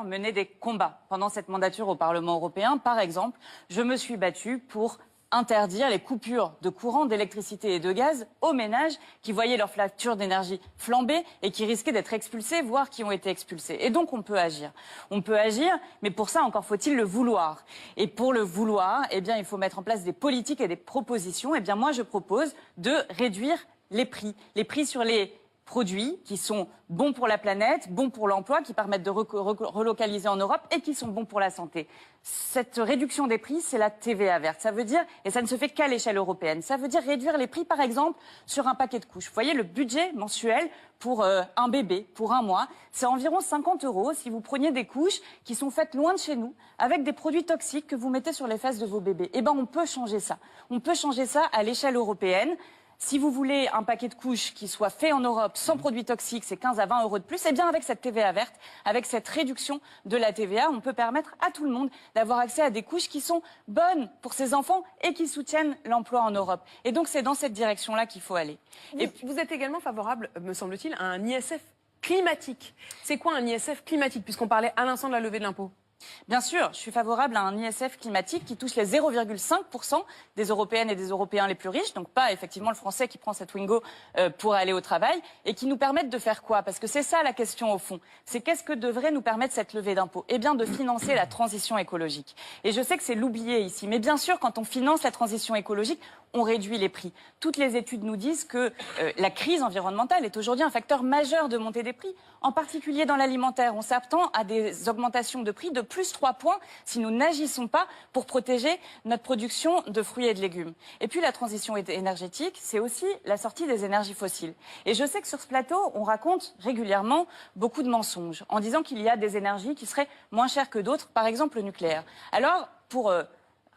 mené des combats. Pendant cette mandature au Parlement européen, par exemple, je me suis battue pour interdire les coupures de courant, d'électricité et de gaz aux ménages qui voyaient leur facture d'énergie flamber et qui risquaient d'être expulsés, voire qui ont été expulsés. Et donc on peut agir. On peut agir, mais pour ça encore faut-il le vouloir. Et pour le vouloir, eh bien il faut mettre en place des politiques et des propositions. Eh bien moi je propose de réduire les prix sur les produits qui sont bons pour la planète, bons pour l'emploi, qui permettent de relocaliser en Europe et qui sont bons pour la santé. Cette réduction des prix, c'est la TVA verte. Ça veut dire, et ça ne se fait qu'à l'échelle européenne, ça veut dire réduire les prix, par exemple, sur un paquet de couches. Vous voyez, le budget mensuel pour un bébé, pour un mois, c'est environ 50 € si vous preniez des couches qui sont faites loin de chez nous, avec des produits toxiques que vous mettez sur les fesses de vos bébés. Eh bien, on peut changer ça. On peut changer ça à l'échelle européenne. Si vous voulez un paquet de couches qui soit fait en Europe sans produits toxiques, c'est 15 à 20 € de plus. Eh bien, avec cette TVA verte, avec cette réduction de la TVA, on peut permettre à tout le monde d'avoir accès à des couches qui sont bonnes pour ses enfants et qui soutiennent l'emploi en Europe. Et donc, c'est dans cette direction-là qu'il faut aller. Vous êtes également favorable, me semble-t-il, à un ISF climatique. C'est quoi un ISF climatique, puisqu'on parlait à l'instant de la levée de l'impôt? Bien sûr, je suis favorable à un ISF climatique qui touche les 0,5% des Européennes et des Européens les plus riches, donc pas effectivement le Français qui prend cette Twingo pour aller au travail, et qui nous permettent de faire quoi? Parce que c'est ça la question au fond. C'est qu'est-ce que devrait nous permettre cette levée d'impôt? Eh bien de financer la transition écologique. Et je sais que c'est l'oublier ici, mais bien sûr quand on finance la transition écologique, on réduit les prix. Toutes les études nous disent que la crise environnementale est aujourd'hui un facteur majeur de montée des prix, en particulier dans l'alimentaire. On s'attend à des augmentations de prix de plus 3 points si nous n'agissons pas pour protéger notre production de fruits et de légumes. Et puis la transition énergétique, c'est aussi la sortie des énergies fossiles. Et je sais que sur ce plateau, on raconte régulièrement beaucoup de mensonges en disant qu'il y a des énergies qui seraient moins chères que d'autres, par exemple le nucléaire. Alors, pour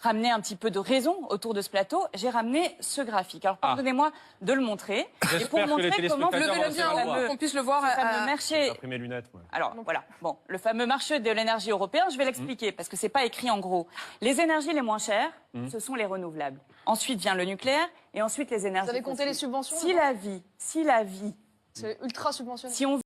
ramener un petit peu de raison autour de ce plateau, j'ai ramené ce graphique. Alors pardonnez-moi de le montrer. Et pour montrer comment qu'on puisse le voir fameux marché. Mes lunettes, alors voilà, bon, le fameux marché de l'énergie européen, je vais l'expliquer parce que c'est pas écrit en gros. Les énergies les moins chères, ce sont les renouvelables. Ensuite vient le nucléaire et ensuite les énergies. Vous avez compté les subventions? Si la vie, c'est ultra subventionné. si on